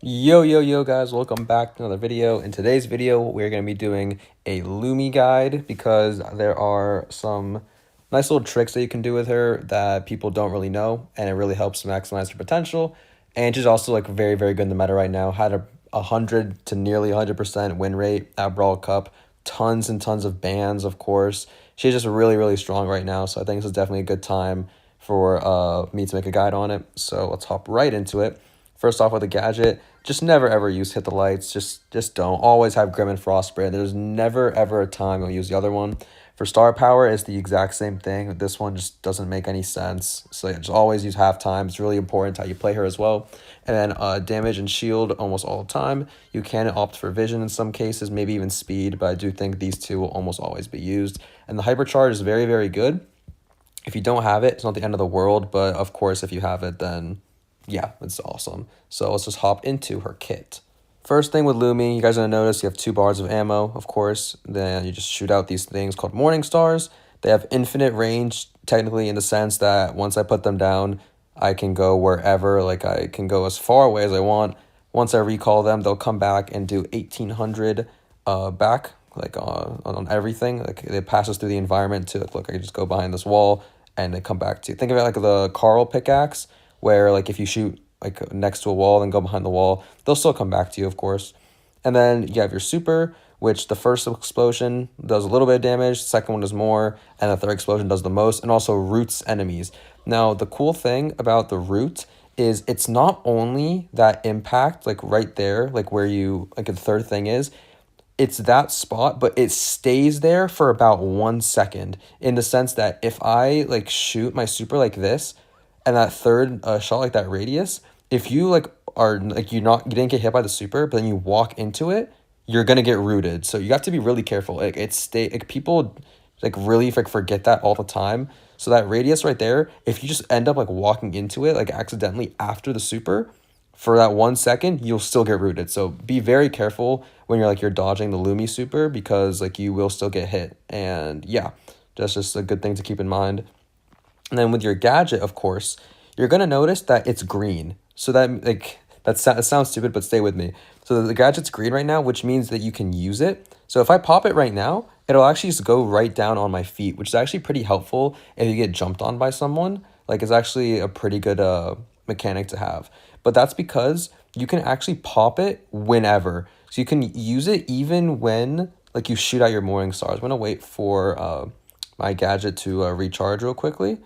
Yo guys, welcome back to another video. In today's video we're going to be doing a Lumi guide because there are some nice little tricks that you can do with her that people don't really know, and it really helps maximize her potential. And she's also like very good in the meta right now. Had a 100 to nearly 100% win rate at Brawl Cup, tons and tons of bans, of course. She's just really strong right now, so I think this is definitely a good time for me to make a guide on it. So let's hop right into it. First off, with a gadget, just never ever use Hit the Lights. Just don't. Always have Grim and Frost Spray. There's never ever a time you'll use the other one. For star power, it's the exact same thing. This one just doesn't make any sense. So yeah, just always use halftime. It's really important how you play her as well. And then damage and shield almost all the time. You can opt for vision in some cases, maybe even speed, but I do think these two will almost always be used. And the hypercharge is very good. If you don't have it, it's not the end of the world, but of course if you have it, then yeah, it's awesome. So let's just hop into her kit. First thing with Lumi, you guys are going to notice you have 2 bars of ammo, of course. Then you just shoot out these things called Morning Stars. They have infinite range, technically, in the sense that once I put them down, I can go wherever. Like, I can go as far away as I want. Once I recall them, they'll come back and do 1800 back, like on everything. Like, it passes through the environment to, look, I can just go behind this wall and they come back to. Think of it like the Carl pickaxe, where like if you shoot like next to a wall and go behind the wall, they'll still come back to you, of course. And then you have your super, which the first explosion does a little bit of damage, second one does more, and the third explosion does the most, and also roots enemies. Now, the cool thing about the root is it's not only that impact, like right there, like where you, like the third thing is, it's that spot, but it stays there for about 1 second, in the sense that if I like shoot my super like this, and that third shot, like that radius, if you like are like you didn't get hit by the super, but then you walk into it, you're gonna get rooted. So you have to be really careful. Like people like really like forget that all the time. So that radius right there, if you just end up like walking into it like accidentally after the super, for that 1 second, you'll still get rooted. So be very careful when you're dodging the Lumi super, because like you will still get hit. And yeah, that's just a good thing to keep in mind. And then with your gadget, of course, you're going to notice that it's green. So that like that sounds stupid, but stay with me. So the gadget's green right now, which means that you can use it. So if I pop it right now, it'll actually just go right down on my feet, which is actually pretty helpful if you get jumped on by someone. Like, it's actually a pretty good mechanic to have. But that's because you can actually pop it whenever. So you can use it even when like you shoot out your morning stars. I'm going to wait for my gadget to recharge real quickly,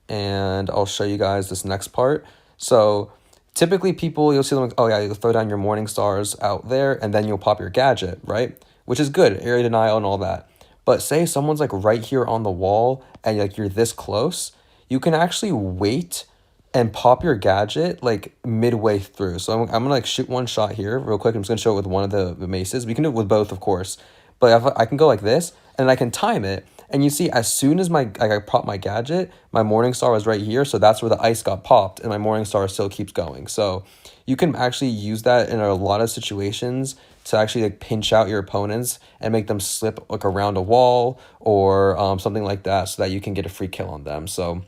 and I'll show you guys this next part. So typically people, you'll see them like, oh yeah, you'll throw down your morning stars out there and then you'll pop your gadget, right? Which is good, area denial and all that. But say someone's like right here on the wall and like you're this close, you can actually wait and pop your gadget like midway through. So I'm gonna like shoot one shot here real quick. I'm just gonna show it with one of the maces. We can do it with both, of course. But if I can go like this and I can time it, and you see, as soon as I pop my gadget, my morning star was right here, so that's where the ice got popped, and my morning star still keeps going. So you can actually use that in a lot of situations to actually like pinch out your opponents and make them slip like around a wall or something like that, so that you can get a free kill on them. So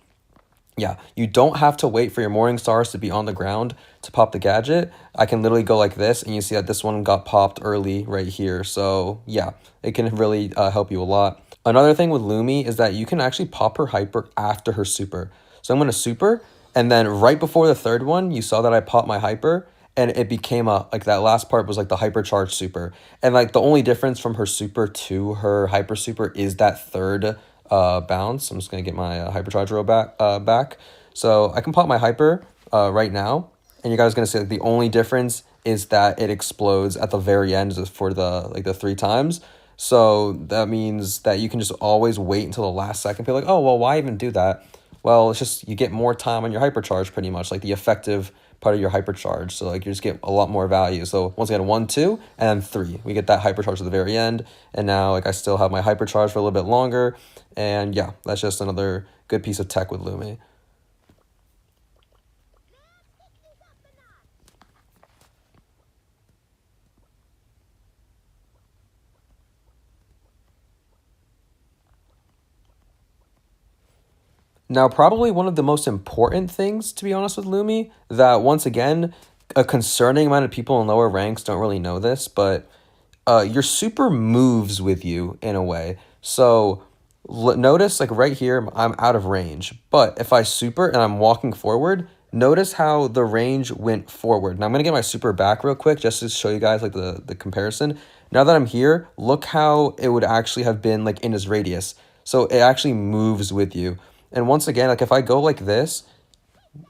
yeah, you don't have to wait for your morning stars to be on the ground to pop the gadget. I can literally go like this, and you see that this one got popped early right here. So yeah, it can really help you a lot. Another thing with Lumi is that you can actually pop her hyper after her super. So I'm going to super, and then right before the third one, you saw that I popped my hyper, and it became like that last part was like the hypercharged super. And like the only difference from her super to her hyper super is that third bounce. I'm just going to get my hypercharge row back. So I can pop my hyper right now, and you guys are going to see like, the only difference is that it explodes at the very end for the 3 times. So that means that you can just always wait until the last second. Feel like, oh, well, why even do that? Well, it's just you get more time on your hypercharge, pretty much, like the effective part of your hypercharge. So like you just get a lot more value. So once again, 1, 2, and then 3. We get that hypercharge at the very end. And now like I still have my hypercharge for a little bit longer. And yeah, that's just another good piece of tech with Lumi. Now, probably one of the most important things, to be honest, with Lumi, that once again, a concerning amount of people in lower ranks don't really know this, but your super moves with you in a way. So notice like right here, I'm out of range. But if I super and I'm walking forward, notice how the range went forward. And I'm going to get my super back real quick just to show you guys like the comparison. Now that I'm here, look how it would actually have been like in his radius. So it actually moves with you. And once again, like if I go like this,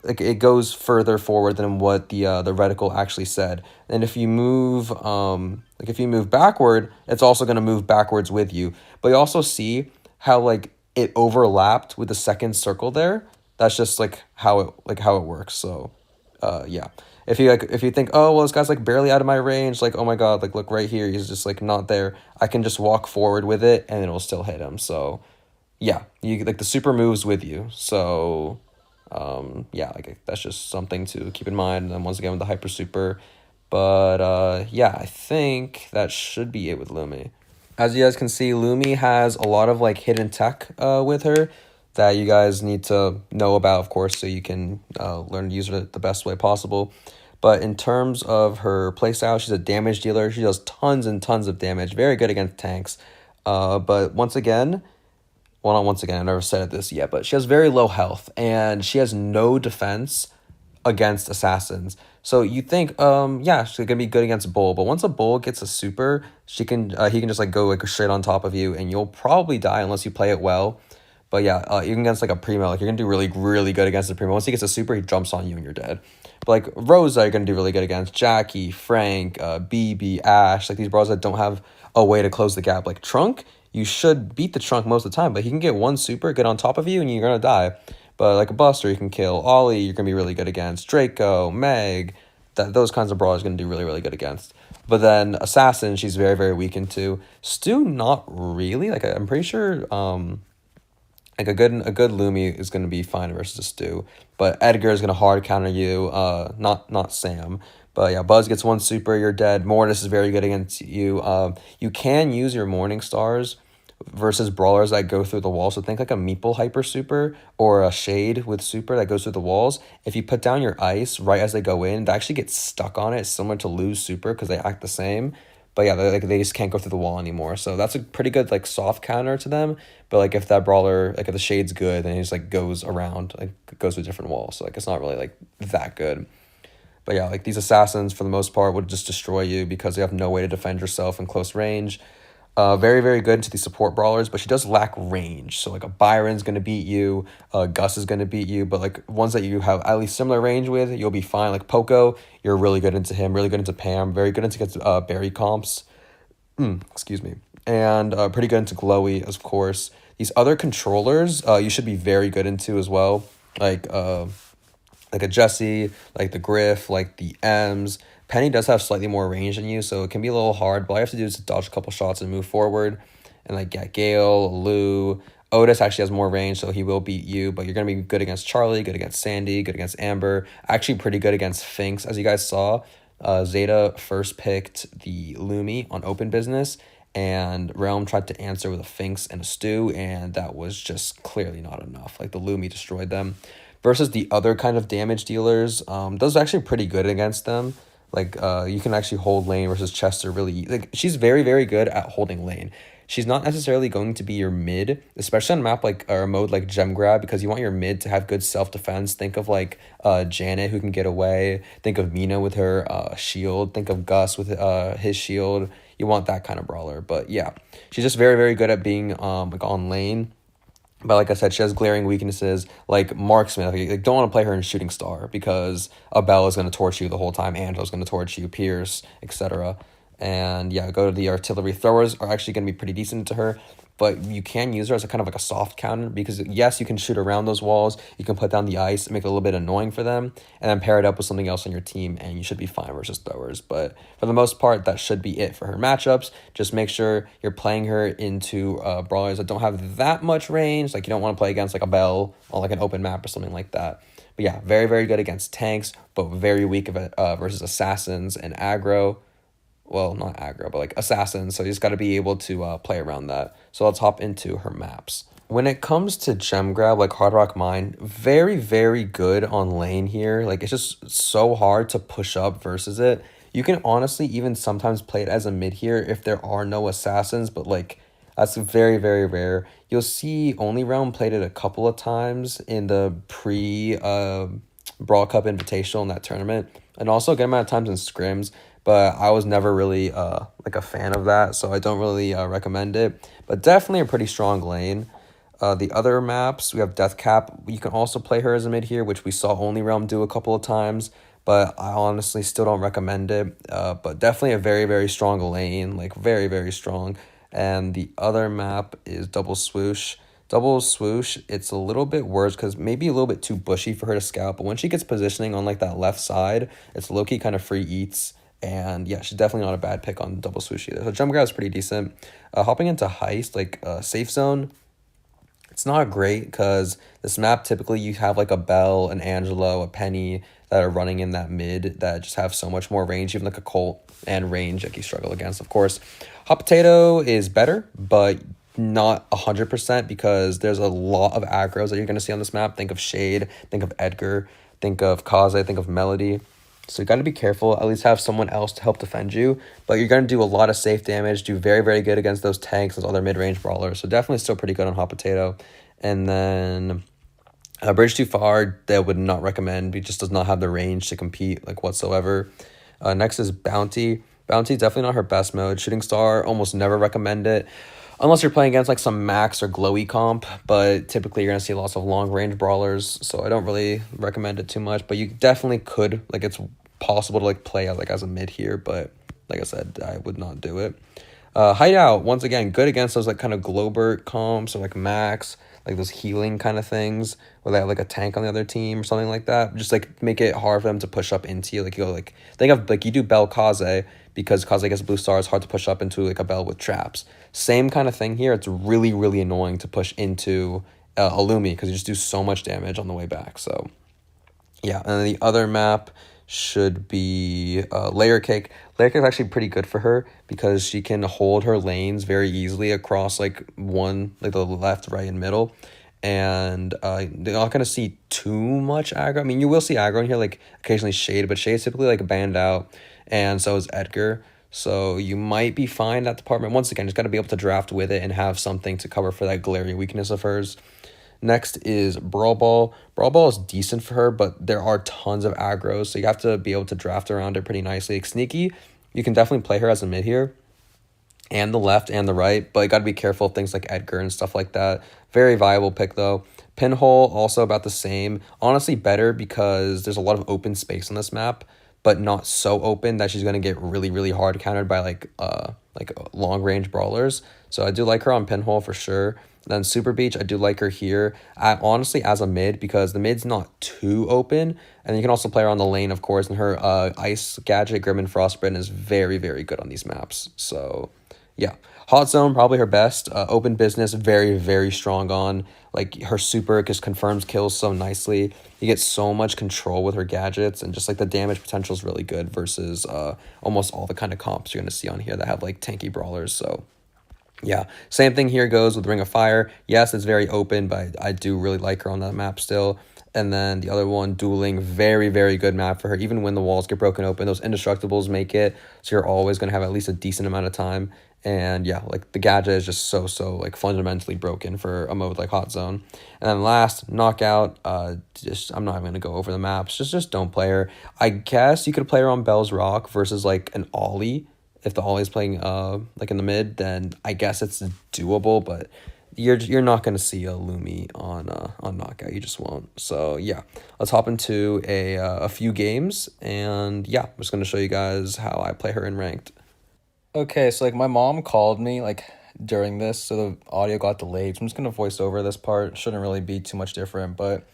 like it goes further forward than what the reticle actually said. And if you move like if you move backward, it's also going to move backwards with you. But you also see how like it overlapped with the second circle there. That's just like how it works. So yeah. If you think, oh well, this guy's like barely out of my range, like oh my god, like look right here, he's just like not there. I can just walk forward with it and it'll still hit him. So yeah, you like the super moves with you. So yeah, like that's just something to keep in mind. And then once again with the hyper super. But yeah, I think that should be it with Lumi. As you guys can see, Lumi has a lot of like hidden tech with her that you guys need to know about, of course, so you can learn to use her the best way possible. But in terms of her playstyle, she's a damage dealer. She does tons and tons of damage. Very good against tanks. But once again, well, not once again, I never said this yet, but she has very low health and she has no defense against assassins. So you think, yeah, she's gonna be good against a bull, but once a bull gets a super, he can just like go like straight on top of you, and you'll probably die unless you play it well. But yeah, even against like a primo, like you're gonna do really really good against the primo. Once he gets a super, he jumps on you and you're dead. But like Rosa, you're gonna do really good against Jackie, Frank, BB, Ash, like these bros that don't have a way to close the gap. Like Trunk, you should beat the Trunk most of the time, but he can get one super, get on top of you, and you're gonna die. But like a Buster, you can kill. Ollie, you're gonna be really good against. Draco, Meg, those kinds of brawlers are gonna do really really good against. But then Assassin, she's very very weak into. Stu, not really. Like I'm pretty sure like a good Lumi is gonna be fine versus a Stu. But Edgar is gonna hard counter you. Not Sam. But yeah, Buzz gets one super, you're dead. Mortis is very good against you. You can use your Morning Stars versus brawlers that go through the wall. So think like a Meeple hyper super or a Shade with super that goes through the walls. If you put down your ice right as they go in, they actually get stuck on it, similar to Lou's super because they act the same. But yeah, they just can't go through the wall anymore. So that's a pretty good like soft counter to them. But like if that brawler, like if the Shade's good, then he just like goes around, like goes to a different wall. So like it's not really like that good. But yeah, like these assassins for the most part would just destroy you because they have no way to defend yourself in close range. Very, very good into the support brawlers, but she does lack range. So like a Byron's going to beat you, Gus is going to beat you, but like ones that you have at least similar range with, you'll be fine. Like Poco, you're really good into him, really good into Pam, very good into Barry comps. Excuse me. And pretty good into Glowy, of course. These other controllers, you should be very good into as well. Like a Jesse, like the Griff, like the M's. Penny does have slightly more range than you, so it can be a little hard, but all you have to do is dodge a couple shots and move forward. And like yeah, Gale, Lou, Otis actually has more range, so he will beat you, but you're going to be good against Charlie, good against Sandy, good against Amber, actually pretty good against Finks. As you guys saw, Zeta first picked the Lumi on open business, and Realm tried to answer with a Finks and a Stu, and that was just clearly not enough. Like the Lumi destroyed them. Versus the other kind of damage dealers, those are actually pretty good against them. Like you can actually hold lane versus Chester really, like she's very very good at holding lane. She's not necessarily going to be your mid, especially on a map like or a mode like Gem Grab, because you want your mid to have good self defense. Think of like Janet who can get away. Think of Mina with her shield. Think of Gus with his shield. You want that kind of brawler. But yeah, she's just very very good at being like on lane. But like I said, she has glaring weaknesses like marksman. Like don't want to play her in Shooting Star because Abel is going to torch you the whole time. Angela's going to torch you, Pierce, etc. And yeah, go to the artillery throwers are actually going to be pretty decent to her. But you can use her as a kind of like a soft counter because yes, you can shoot around those walls. You can put down the ice and make it a little bit annoying for them, and then pair it up with something else on your team, and you should be fine versus throwers. But for the most part, that should be it for her matchups. Just make sure you're playing her into brawlers that don't have that much range. Like you don't want to play against like a Bell on like an open map or something like that. But yeah, very very good against tanks, but very weak versus assassins and aggro. Well, not aggro, but like assassins. So you just got to be able to play around that. So let's hop into her maps. When it comes to gem grab, like Hard Rock Mine, very, very good on lane here. Like, it's just so hard to push up versus it. You can honestly even sometimes play it as a mid here if there are no assassins, but like, that's very, very rare. You'll see Only Realm played it a couple of times in the Brawl Cup Invitational in that tournament, and also a good amount of times in scrims, but I was never really like a fan of that, so I don't really recommend it. But definitely a pretty strong lane. The other maps, we have Death Cap. You can also play her as a mid here, which we saw Only Realm do a couple of times, but I honestly still don't recommend it. But definitely a very, very strong lane, like very, very strong. And the other map is Double Swoosh. Double Swoosh, it's a little bit worse because maybe a little bit too bushy for her to scout, but when she gets positioning on like that left side, it's low-key kind of free eats. And yeah, she's definitely not a bad pick on Double Swoosh either. So jump grab is pretty decent. Hopping into Heist, like Safe Zone, it's not great because this map typically you have like a Belle, an Angelo, a Penny that are running in that mid that just have so much more range, even like a Colt and range like you struggle against, of course. Hot Potato is better, but not 100% because there's a lot of aggros that you're going to see on this map. Think of Shade, think of Edgar, think of Kaze, think of Melody. So you got to be careful, at least have someone else to help defend you. But you're going to do a lot of safe damage, do very, very good against those tanks, those other mid-range brawlers. So definitely still pretty good on Hot Potato. And then Bridge Too Far, that would not recommend. He just does not have the range to compete like whatsoever. Next is Bounty. Bounty, definitely not her best mode. Shooting Star, almost never recommend it. Unless you're playing against like some max or glowy comp, but typically you're going to see lots of long range brawlers, so I don't really recommend it too much, but you definitely could, like it's possible to like play out like as a mid here, but like I said, I would not do it. Hideout, once again, good against those like kind of Globert comps or like max, like those healing kind of things where they have like a tank on the other team or something like that. Just like make it hard for them to push up into you. Like you go like, think of like you do Bell Kaze because Kaze gets blue star, it's hard to push up into like a Bell with traps. Same kind of thing here. It's really, really annoying to push into a Lumi because you just do so much damage on the way back. So yeah, and then the other map should be Layer Cake. Layer Cake is actually pretty good for her because she can hold her lanes very easily across like one, like the left, right, and middle. And they're not going to see too much aggro. I mean, you will see aggro in here, like occasionally Shade, but Shade's typically like banned out, and so is Edgar. So you might be fine that department. Once again, just got to be able to draft with it and have something to cover for that glaring weakness of hers. Next is Brawl Ball. Brawl Ball is decent for her, but there are tons of aggros, so you have to be able to draft around it pretty nicely. Like Sneaky, you can definitely play her as a mid here, and the left and the right, but you got to be careful of things like Edgar and stuff like that. Very viable pick, though. Pinhole, also about the same. Honestly, better because there's a lot of open space on this map, but not so open that she's going to get really, really hard countered by like long-range brawlers. So I do like her on Pinhole for sure. Then Super Beach, I do like her here. Honestly, as a mid, because the mid's not too open. And you can also play her on the lane, of course. And her Ice Gadget, Grim and Frostbitten is very, very good on these maps. So, yeah. Hot Zone, probably her best. Open Business, very, very strong on. Like, her super just confirms kills so nicely. You get so much control with her gadgets. And just, like, the damage potential is really good versus almost all the kind of comps you're going to see on here that have, like, tanky brawlers. So, yeah, same thing here goes with Ring of Fire. Yes, it's very open, but I do really like her on that map still. And then the other one, Dueling, very, very good map for her. Even when the walls get broken open, those indestructibles make it, so you're always going to have at least a decent amount of time. And yeah, like the gadget is just so like fundamentally broken for a mode like Hot Zone. And then last, Knockout, just I'm not even going to go over the maps. Just don't play her. I guess you could play her on Bell's Rock versus like an Ollie. If the Ollie's playing like in the mid, then I guess it's doable, but you're not going to see a Lumi on Knockout. You just won't. So yeah, let's hop into a few games, and yeah, I'm just going to show you guys how I play her in ranked. Okay, so like my mom called me like during this, so the audio got delayed. So I'm just going to voice over this part. Shouldn't really be too much different, but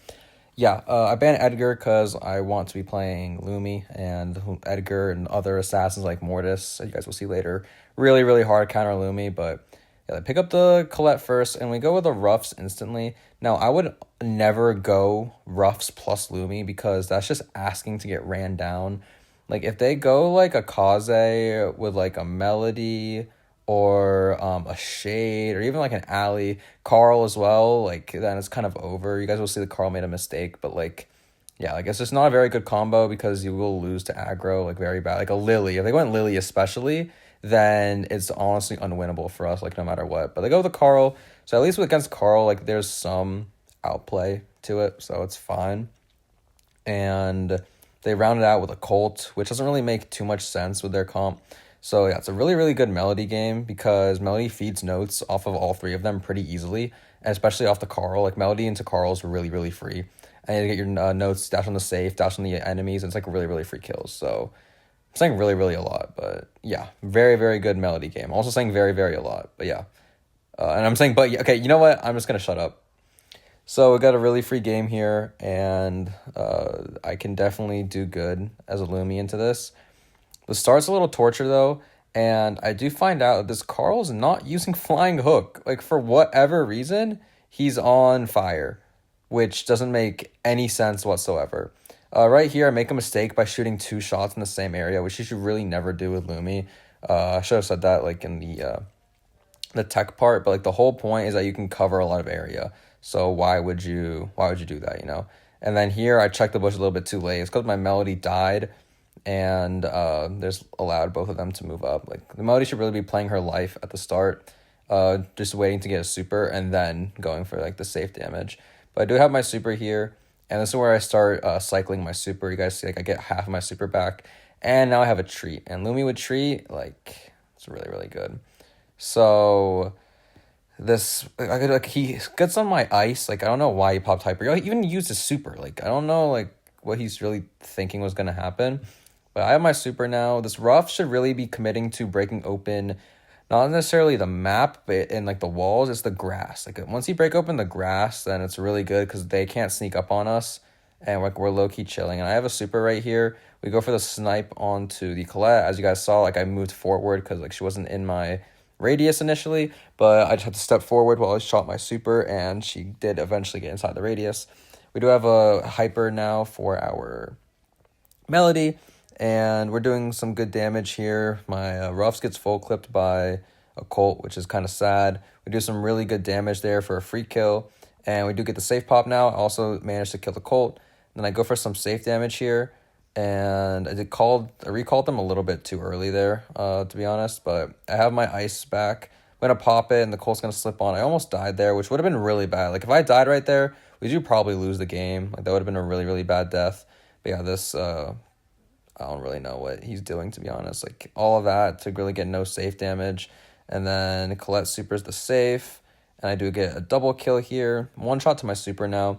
yeah, I banned Edgar because I want to be playing Lumi, and Edgar and other assassins like Mortis, as you guys will see later, really, really hard counter Lumi, but yeah, they pick up the Colette first, and we go with the Ruffs instantly. Now, I would never go Ruffs plus Lumi because that's just asking to get ran down. Like, if they go like a Kaze with like a Melody or a shade or even like an alley. Carl as well, like then it's kind of over. You guys will see that Carl made a mistake, but like yeah, like it's just not a very good combo because you will lose to aggro like very bad. Like a Lily, if they went Lily especially, then it's honestly unwinnable for us, like no matter what. But they go with the Carl, so at least against Carl, like there's some outplay to it, so it's fine. And they round it out with a Colt, which doesn't really make too much sense with their comp. So yeah, it's a really, really good Melody game because Melody feeds notes off of all three of them pretty easily, and especially off the Carl. Like Melody into Carl is really, really free. And you get your notes, dash on the safe, dash on the enemies, and it's like really, really free kills. So I'm saying really, really a lot, but yeah, very, very good Melody game. I'm also saying very, very a lot, but yeah. And I'm saying, but okay, you know what? I'm just gonna shut up. So we got a really free game here, and I can definitely do good as a Lumi into this. The start's a little torture though, and I do find out that this Carl's not using Flying Hook. Like for whatever reason, he's on fire, which doesn't make any sense whatsoever. Right here, I make a mistake by shooting 2 shots in the same area, which you should really never do with Lumi. I should have said that like in the tech part, but like the whole point is that you can cover a lot of area. So why would you do that, you know? And then here I checked the bush a little bit too late. It's because my Melody died, and there's allowed both of them to move up. Like the Melody should really be playing her life at the start, just waiting to get a super and then going for like the safe damage. But I do have my super here, and this is where I start cycling my super. You guys see, like I get half of my super back, and now I have a treat. And Lumi with treat, like it's really, really good. So this like he gets on my ice. Like I don't know why he popped hyper. He even used his super. Like I don't know like what he's really thinking was gonna happen. But I have my super now. This rough should really be committing to breaking open, not necessarily the map, but in like the walls, it's the grass. Like once you break open the grass, then it's really good because they can't sneak up on us, and like we're low key chilling. And I have a super right here. We go for the snipe onto the Colette. As you guys saw, like I moved forward because like she wasn't in my radius initially, but I just had to step forward while I shot my super, and she did eventually get inside the radius. We do have a hyper now for our Melody, and we're doing some good damage here. My Ruffs gets full clipped by a Colt, which is kind of sad. We do some really good damage there for a free kill, and we do get the safe pop now. I also managed to kill the Colt. Then I go for some safe damage here, and I recalled them a little bit too early there, to be honest, but I have my ice back. I'm going to pop it, and the Colt's going to slip on. I almost died there, which would have been really bad. Like, if I died right there, we do probably lose the game. Like, that would have been a really, really bad death. But yeah, this, I don't really know what he's doing, to be honest. Like, all of that to really get no safe damage. And then Colette supers the safe, and I do get a double kill here. 1 shot to my super now.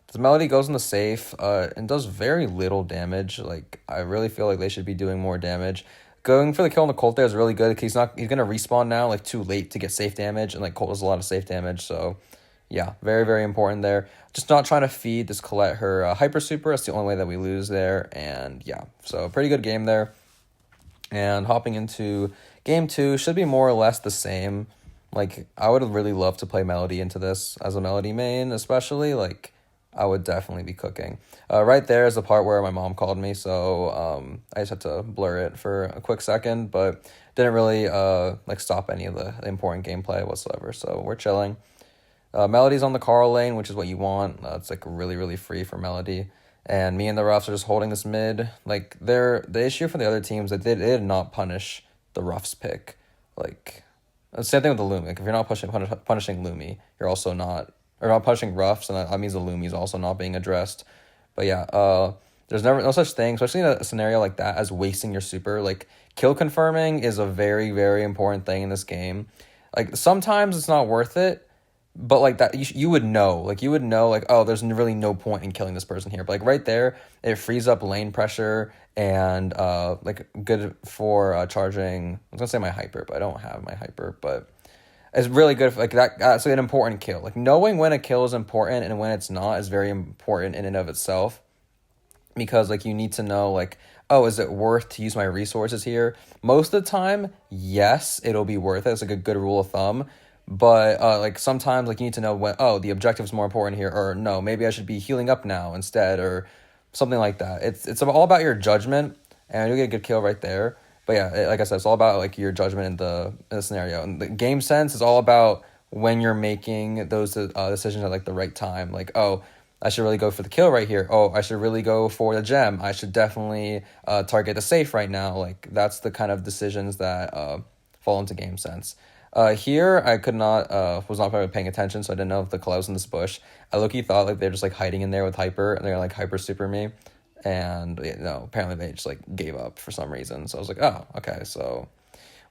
This Melody goes in the safe and does very little damage. Like, I really feel like they should be doing more damage. Going for the kill on the Colt there is really good because he's going to respawn now, like, too late to get safe damage. And, like, Colt does a lot of safe damage. So, yeah, very, very important there. Just not trying to feed this Colette her hyper super. That's the only way that we lose there. And, yeah, so pretty good game there. And hopping into game 2 should be more or less the same. Like, I would really love to play Melody into this as a Melody main, especially, like, I would definitely be cooking. Right there is the part where my mom called me, so I just had to blur it for a quick second, but didn't really like stop any of the important gameplay whatsoever, so we're chilling. Melody's on the Carl lane, which is what you want. It's like really, really free for Melody. And me and the Ruffs are just holding this mid. Like, the issue for the other teams, that they did not punish the Ruffs pick. Like, the same thing with the Lumi. Like, if you're not punishing Lumi, you're also not, or not punishing Ruffs, and that means the Lumi is also not being addressed. But yeah, there's no such thing, especially in a scenario like that, as wasting your super. Like, kill confirming is a very, very important thing in this game. Like, sometimes it's not worth it, but like that, you would know, like oh, there's really no point in killing this person here. But like right there, it frees up lane pressure and like good for charging. I was gonna say my hyper, but I don't have my hyper. But it's really good. Like that's an important kill. Like knowing when a kill is important and when it's not is very important in and of itself. Because like you need to know like, oh, is it worth to use my resources here? Most of the time, yes, it'll be worth it. It's like a good rule of thumb. But like sometimes like you need to know when, oh, the objective is more important here, or no, maybe I should be healing up now instead, or something like that. It's all about your judgment, and you get a good kill right there. But yeah, like I said, it's all about like your judgment in the scenario. And the game sense is all about when you're making those decisions at like the right time. Like, oh, I should really go for the kill right here. Oh, I should really go for the gem. I should definitely target the safe right now. Like that's the kind of decisions that fall into game sense. Here I could not was not probably paying attention, so I didn't know if the cloud was in this bush. I low-key thought like they're just like hiding in there with hyper, and they're like hyper super me, and no, apparently they just like gave up for some reason. So I was like, oh, okay, so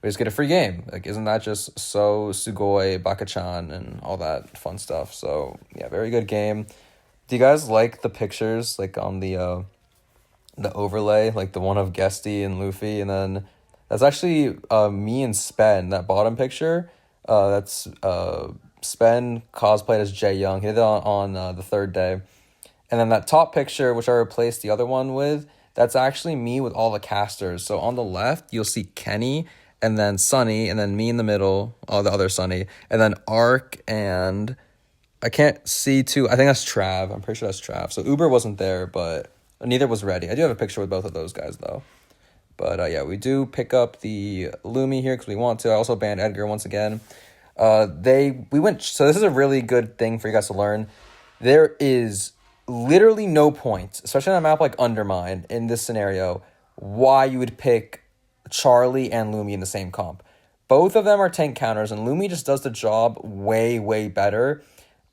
we just get a free game. Like, isn't that just so Sugoi, Bakachan, and all that fun stuff? So yeah, very good game. Do you guys like the pictures like on the overlay, like the one of Guesty and Luffy, and then that's actually me and Spen. That bottom picture, that's Spen cosplayed as Jae Young. He did it on the third day, and then that top picture, which I replaced the other one with, that's actually me with all the casters. So on the left, you'll see Kenny, and then Sunny, and then me in the middle, all the other Sunny, and then Ark, and I can't see too. I think that's Trav. I'm pretty sure that's Trav. So Uber wasn't there, but neither was Ready. I do have a picture with both of those guys though. But yeah, we do pick up the Lumi here because we want to. I also banned Edgar once again. We went. So this is a really good thing for you guys to learn. There is literally no point, especially on a map like Undermine in this scenario, why you would pick Charlie and Lumi in the same comp. Both of them are tank counters, and Lumi just does the job way, way better.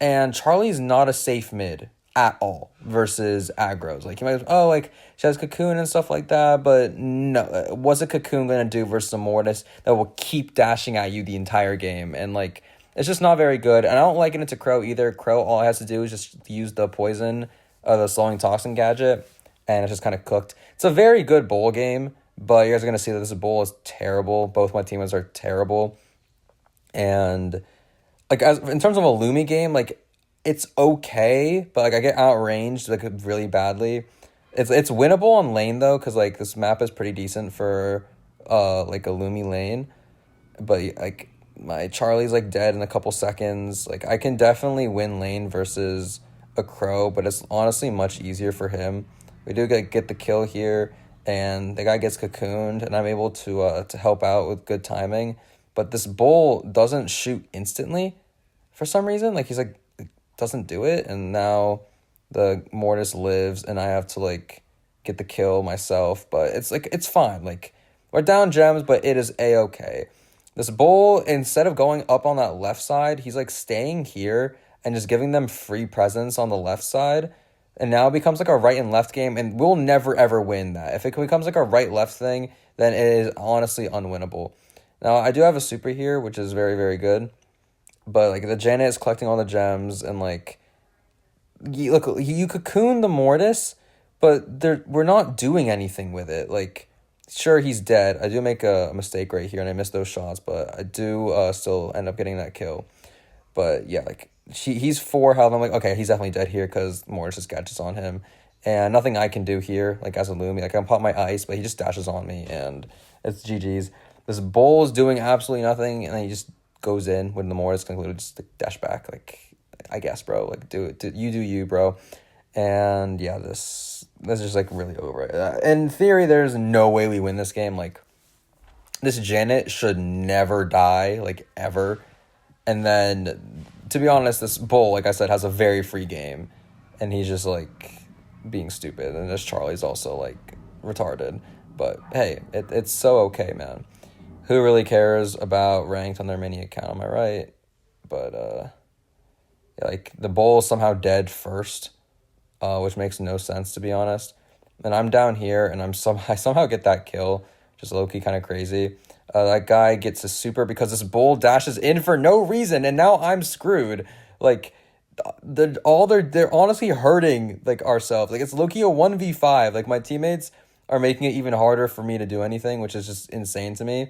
And Charlie's not a safe mid at all versus aggro's. Like, you might, oh, like, she has Cocoon and stuff like that, but no, what's a Cocoon going to do versus a Mortis that will keep dashing at you the entire game? And, like, it's just not very good. And I don't like it into Crow either. Crow, all it has to do is just use the poison, the slowing toxin gadget, and it's just kind of cooked. It's a very good bowl game, but you guys are going to see that this bowl is terrible. Both my teammates are terrible. And like, as in terms of a Lumi game, like, it's okay, but like I get outranged like really badly. It's winnable on lane though, because like this map is pretty decent for like a Lumi lane. But like my Charlie's like dead in a couple seconds. Like I can definitely win lane versus a Crow, but it's honestly much easier for him. We do get the kill here, and the guy gets cocooned, and I'm able to help out with good timing. But this bull doesn't shoot instantly for some reason. Like he's like doesn't do it, and now the Mortis lives, and I have to like get the kill myself. But it's like it's fine. Like we're down gems, but it is a-okay. This bull, instead of going up on that left side, he's like staying here and just giving them free presence on the left side. And now it becomes like a right and left game, and we'll never ever win that. If it becomes like a right left thing, then it is honestly unwinnable. Now I do have a super here, which is very, very good. But like the Janet is collecting all the gems, and like you cocoon the Mortis, but we're not doing anything with it. Like sure, he's dead. I do make a mistake right here, and I miss those shots, but I do still end up getting that kill. But yeah, like he's 4 health. I'm like, okay, he's definitely dead here because Mortis just gadgets on him, and nothing I can do here. Like as a Lumi, like I can pop my ice, but he just dashes on me, and it's GG's. This bull is doing absolutely nothing, and then he just goes in when the Mortis concluded, just like, dash back. Like I guess, bro. Like do you, bro. And yeah, this is just like really over it. In theory, there's no way we win this game. Like this Janet should never die, like ever. And then, to be honest, this bull, like I said, has a very free game, and he's just like being stupid. And this Charlie's also like retarded. But hey, it's so okay, man. Who really cares about ranked on their mini account? Am I right? But yeah, like the bull is somehow dead first, which makes no sense to be honest. And I'm down here, and I somehow get that kill, just low key kind of crazy. That guy gets a super because this bull dashes in for no reason, and now I'm screwed. Like they're honestly hurting like ourselves. Like it's low key a 1v5. Like my teammates are making it even harder for me to do anything, which is just insane to me.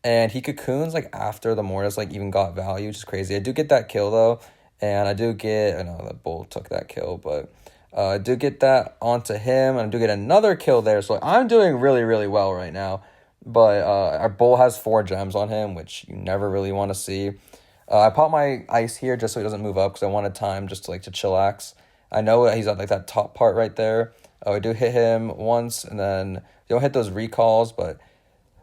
And he cocoons like after the Mortis like even got value, which is crazy. I do get that kill though, and I know that bull took that kill, but I do get that onto him, and I do get another kill there. So I'm doing really, really well right now. But our bull has 4 gems on him, which you never really want to see. I pop my ice here just so he doesn't move up because I wanted time just to chillax. I know he's at like that top part right there. I do hit him once, and then you don't hit those recalls, but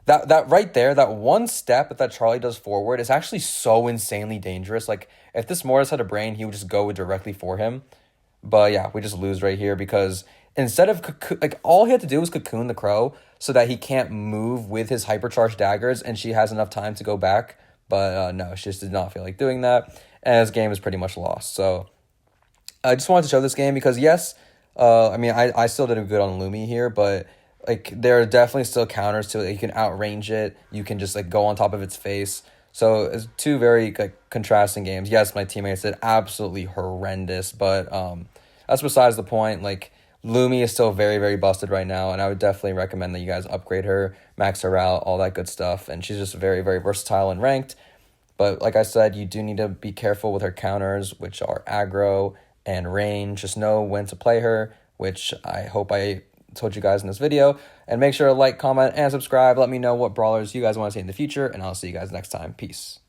That right there, that one step that Charlie does forward is actually so insanely dangerous. Like if this Mortis had a brain, he would just go directly for him. But yeah, we just lose right here because instead of like all he had to do was cocoon the crow so that he can't move with his hypercharged daggers, and she has enough time to go back. But no, she just did not feel like doing that, and this game is pretty much lost. So I just wanted to show this game because yes, I mean I still did good on Lumi here, but like there are definitely still counters to it. You can outrange it. You can just like go on top of its face. So it's two very like contrasting games. Yes, my teammates did absolutely horrendous, but that's besides the point. Like Lumi is still very very busted right now, and I would definitely recommend that you guys upgrade her, max her out, all that good stuff. And she's just very very versatile and ranked. But like I said, you do need to be careful with her counters, which are aggro and range. Just know when to play her, which I hope I told you guys in this video. And make sure to like, comment, and subscribe. Let me know what brawlers you guys want to see in the future, and I'll see you guys next time. Peace.